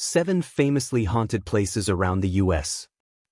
7 famously haunted places around the U.S.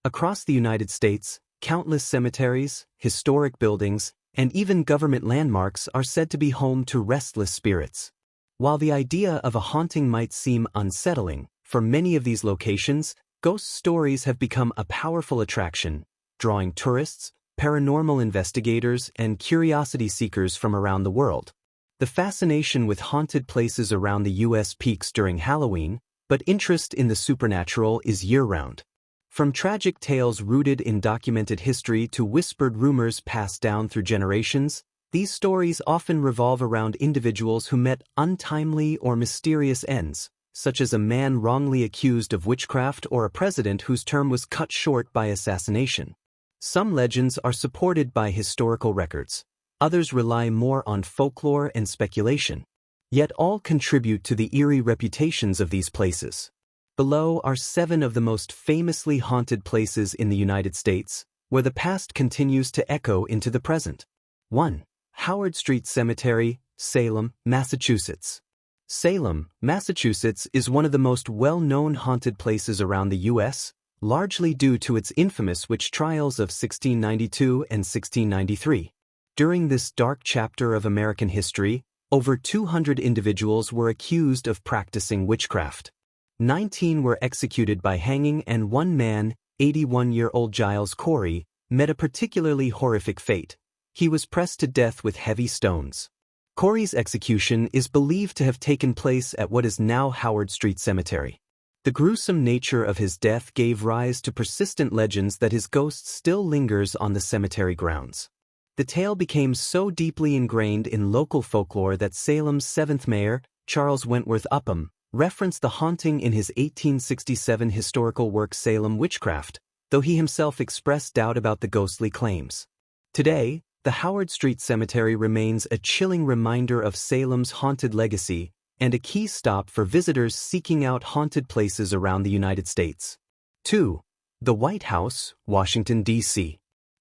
Across the United States, countless cemeteries, historic buildings, and even government landmarks are said to be home to restless spirits. While the idea of a haunting might seem unsettling, for many of these locations, ghost stories have become a powerful attraction, drawing tourists, paranormal investigators, and curiosity seekers from around the world. The fascination with haunted places around the U.S. peaks during Halloween, but interest in the supernatural is year-round. From tragic tales rooted in documented history to whispered rumors passed down through generations, these stories often revolve around individuals who met untimely or mysterious ends, such as a man wrongly accused of witchcraft or a president whose term was cut short by assassination. Some legends are supported by historical records. Others rely more on folklore and speculation. Yet all contribute to the eerie reputations of these places. Below are 7 of the most famously haunted places in the United States, where the past continues to echo into the present. 1. Howard Street Cemetery, Salem, Massachusetts. Salem, Massachusetts is one of the most well-known haunted places around the U.S., largely due to its infamous witch trials of 1692 and 1693. During this dark chapter of American history, over 200 individuals were accused of practicing witchcraft. 19 were executed by hanging, and one man, 81-year-old Giles Corey, met a particularly horrific fate. He was pressed to death with heavy stones. Corey's execution is believed to have taken place at what is now Howard Street Cemetery. The gruesome nature of his death gave rise to persistent legends that his ghost still lingers on the cemetery grounds. The tale became so deeply ingrained in local folklore that Salem's 7th mayor, Charles Wentworth Upham, referenced the haunting in his 1867 historical work Salem Witchcraft, though he himself expressed doubt about the ghostly claims. Today, the Howard Street Cemetery remains a chilling reminder of Salem's haunted legacy and a key stop for visitors seeking out haunted places around the United States. 2. The White House, Washington, D.C.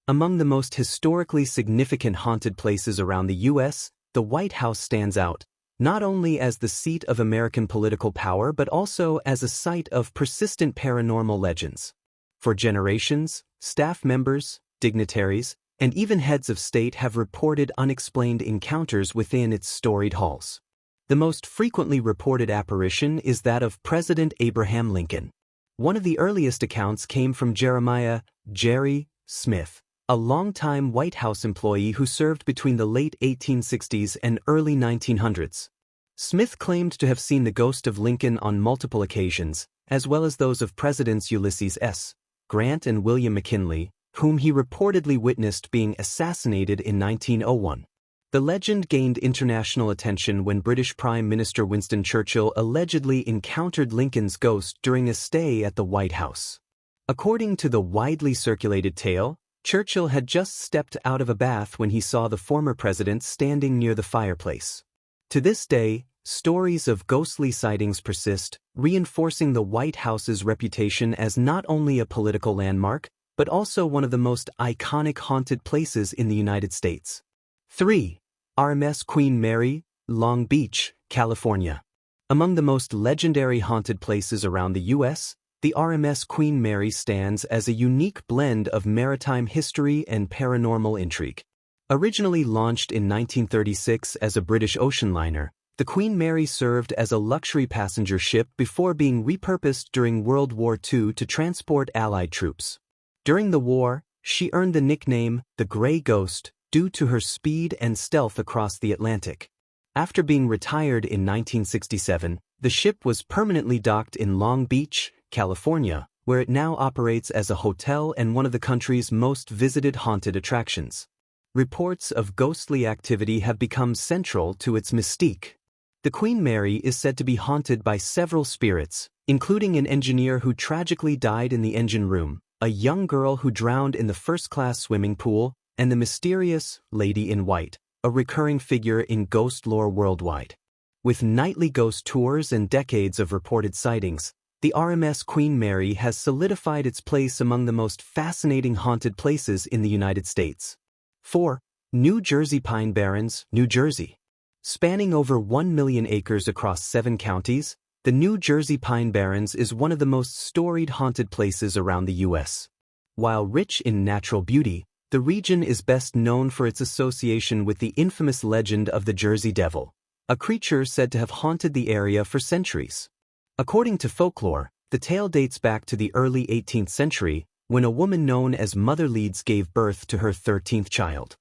Among the most historically significant haunted places around the U.S., the White House stands out, not only as the seat of American political power but also as a site of persistent paranormal legends. For generations, staff members, dignitaries, and even heads of state have reported unexplained encounters within its storied halls. The most frequently reported apparition is that of President Abraham Lincoln. One of the earliest accounts came from Jeremiah "Jerry" Smith, a longtime White House employee who served between the late 1860s and early 1900s. Smith claimed to have seen the ghost of Lincoln on multiple occasions, as well as those of Presidents Ulysses S. Grant and William McKinley, whom he reportedly witnessed being assassinated in 1901. The legend gained international attention when British Prime Minister Winston Churchill allegedly encountered Lincoln's ghost during a stay at the White House. According to the widely circulated tale, Churchill had just stepped out of a bath when he saw the former president standing near the fireplace. To this day, stories of ghostly sightings persist, reinforcing the White House's reputation as not only a political landmark, but also one of the most iconic haunted places in the United States. 3. RMS Queen Mary, Long Beach, California. Among the most legendary haunted places around the U.S., the RMS Queen Mary stands as a unique blend of maritime history and paranormal intrigue. Originally launched in 1936 as a British ocean liner, the Queen Mary served as a luxury passenger ship before being repurposed during World War II to transport Allied troops. During the war, she earned the nickname the Gray Ghost due to her speed and stealth across the Atlantic. After being retired in 1967, the ship was permanently docked in Long Beach, California, where it now operates as a hotel and one of the country's most visited haunted attractions. Reports of ghostly activity have become central to its mystique. The Queen Mary is said to be haunted by several spirits, including an engineer who tragically died in the engine room, a young girl who drowned in the first-class swimming pool, and the mysterious Lady in White, a recurring figure in ghost lore worldwide. With nightly ghost tours and decades of reported sightings, the RMS Queen Mary has solidified its place among the most fascinating haunted places in the United States. 4. New Jersey Pine Barrens, New Jersey. Spanning over 1 million acres across 7 counties, The New Jersey Pine Barrens is one of the most storied haunted places around the U.S. While rich in natural beauty, the region is best known for its association with the infamous legend of the Jersey Devil, a creature said to have haunted the area for centuries. According to folklore, the tale dates back to the early 18th century, when a woman known as Mother Leeds gave birth to her 13th child.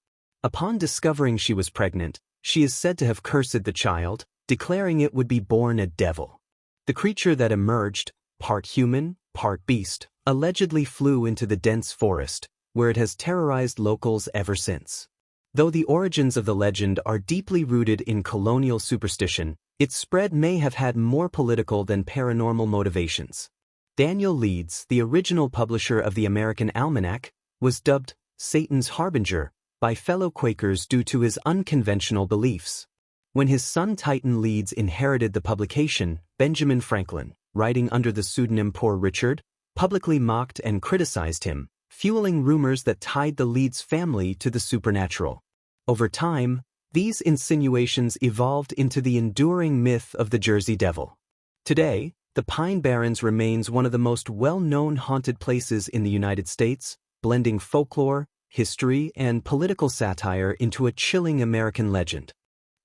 Upon discovering she was pregnant, she is said to have cursed the child, declaring it would be born a devil. The creature that emerged, part human, part beast, allegedly flew into the dense forest, where it has terrorized locals ever since. Though the origins of the legend are deeply rooted in colonial superstition, its spread may have had more political than paranormal motivations. Daniel Leeds, the original publisher of the American Almanac, was dubbed Satan's Harbinger by fellow Quakers due to his unconventional beliefs. When his son Titan Leeds inherited the publication, Benjamin Franklin, writing under the pseudonym Poor Richard, publicly mocked and criticized him, fueling rumors that tied the Leeds family to the supernatural. Over time, these insinuations evolved into the enduring myth of the Jersey Devil. Today, the Pine Barrens remains one of the most well-known haunted places in the United States, blending folklore, history, and political satire into a chilling American legend.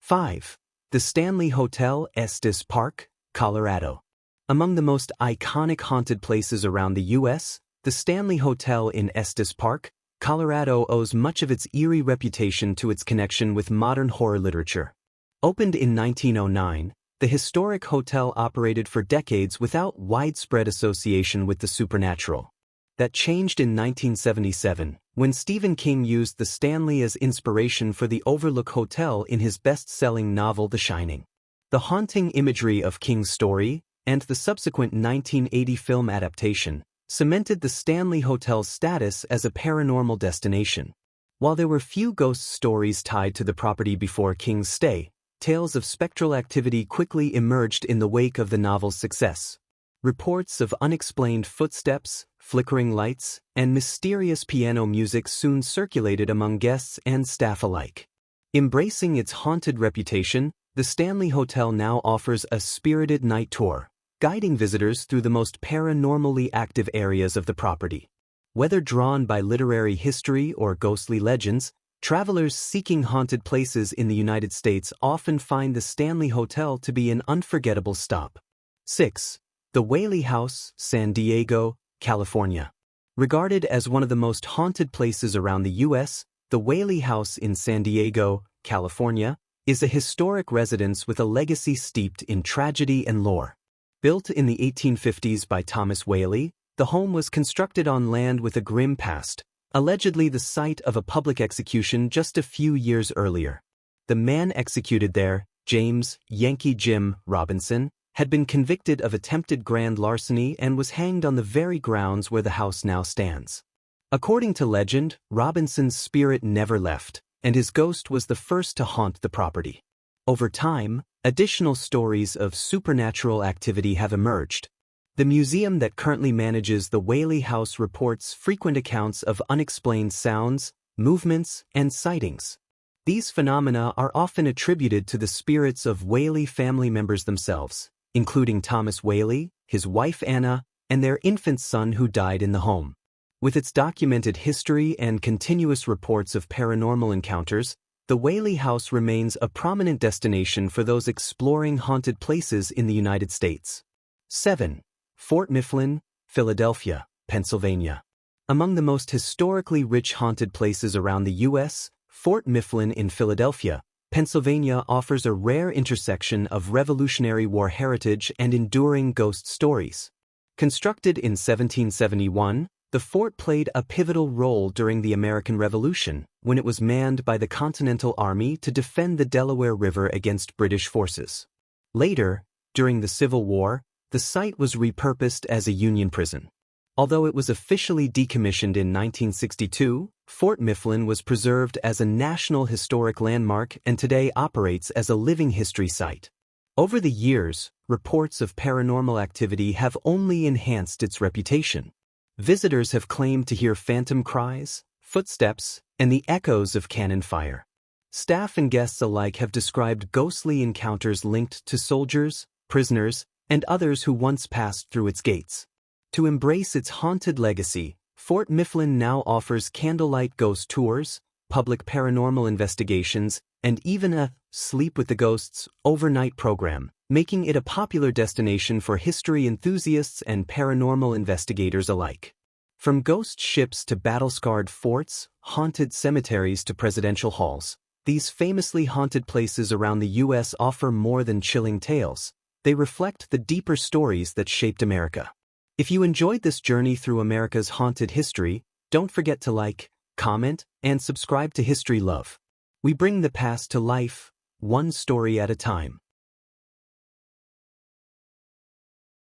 5. The Stanley Hotel, Estes Park, Colorado. Among the most iconic haunted places around the U.S., the Stanley Hotel in Estes Park, Colorado owes much of its eerie reputation to its connection with modern horror literature. Opened in 1909, the historic hotel operated for decades without widespread association with the supernatural. That changed in 1977, when Stephen King used the Stanley as inspiration for the Overlook Hotel in his best-selling novel The Shining. The haunting imagery of King's story, and the subsequent 1980 film adaptation, cemented the Stanley Hotel's status as a paranormal destination. While there were few ghost stories tied to the property before King's stay, tales of spectral activity quickly emerged in the wake of the novel's success. Reports of unexplained footsteps, flickering lights, and mysterious piano music soon circulated among guests and staff alike. Embracing its haunted reputation, the Stanley Hotel now offers a spirited night tour, guiding visitors through the most paranormally active areas of the property. Whether drawn by literary history or ghostly legends, travelers seeking haunted places in the United States often find the Stanley Hotel to be an unforgettable stop. 6. The Whaley House, San Diego, California. Regarded as one of the most haunted places around the U.S., the Whaley House in San Diego, California, is a historic residence with a legacy steeped in tragedy and lore. Built in the 1850s by Thomas Whaley, the home was constructed on land with a grim past, allegedly the site of a public execution just a few years earlier. The man executed there, James "Yankee Jim" Robinson, had been convicted of attempted grand larceny and was hanged on the very grounds where the house now stands. According to legend, Robinson's spirit never left, and his ghost was the first to haunt the property. Over time, additional stories of supernatural activity have emerged. The museum that currently manages the Whaley House reports frequent accounts of unexplained sounds, movements, and sightings. These phenomena are often attributed to the spirits of Whaley family members themselves, including Thomas Whaley, his wife Anna, and their infant son who died in the home. With its documented history and continuous reports of paranormal encounters, the Whaley House remains a prominent destination for those exploring haunted places in the United States. 7. Fort Mifflin, Philadelphia, Pennsylvania. Among the most historically rich haunted places around the U.S., Fort Mifflin in Philadelphia, Pennsylvania offers a rare intersection of Revolutionary War heritage and enduring ghost stories. Constructed in 1771, the fort played a pivotal role during the American Revolution, when it was manned by the Continental Army to defend the Delaware River against British forces. Later, during the Civil War, the site was repurposed as a Union prison. Although it was officially decommissioned in 1962, Fort Mifflin was preserved as a National Historic Landmark and today operates as a living history site. Over the years, reports of paranormal activity have only enhanced its reputation. Visitors have claimed to hear phantom cries, footsteps, and the echoes of cannon fire. Staff and guests alike have described ghostly encounters linked to soldiers, prisoners, and others who once passed through its gates. To embrace its haunted legacy, Fort Mifflin now offers candlelight ghost tours, public paranormal investigations, and even a Sleep with the Ghosts overnight program, making it a popular destination for history enthusiasts and paranormal investigators alike. From ghost ships to battle-scarred forts, haunted cemeteries to presidential halls, these famously haunted places around the U.S. offer more than chilling tales. They reflect the deeper stories that shaped America. If you enjoyed this journey through America's haunted history, don't forget to like, comment, and subscribe to History Love. We bring the past to life, one story at a time.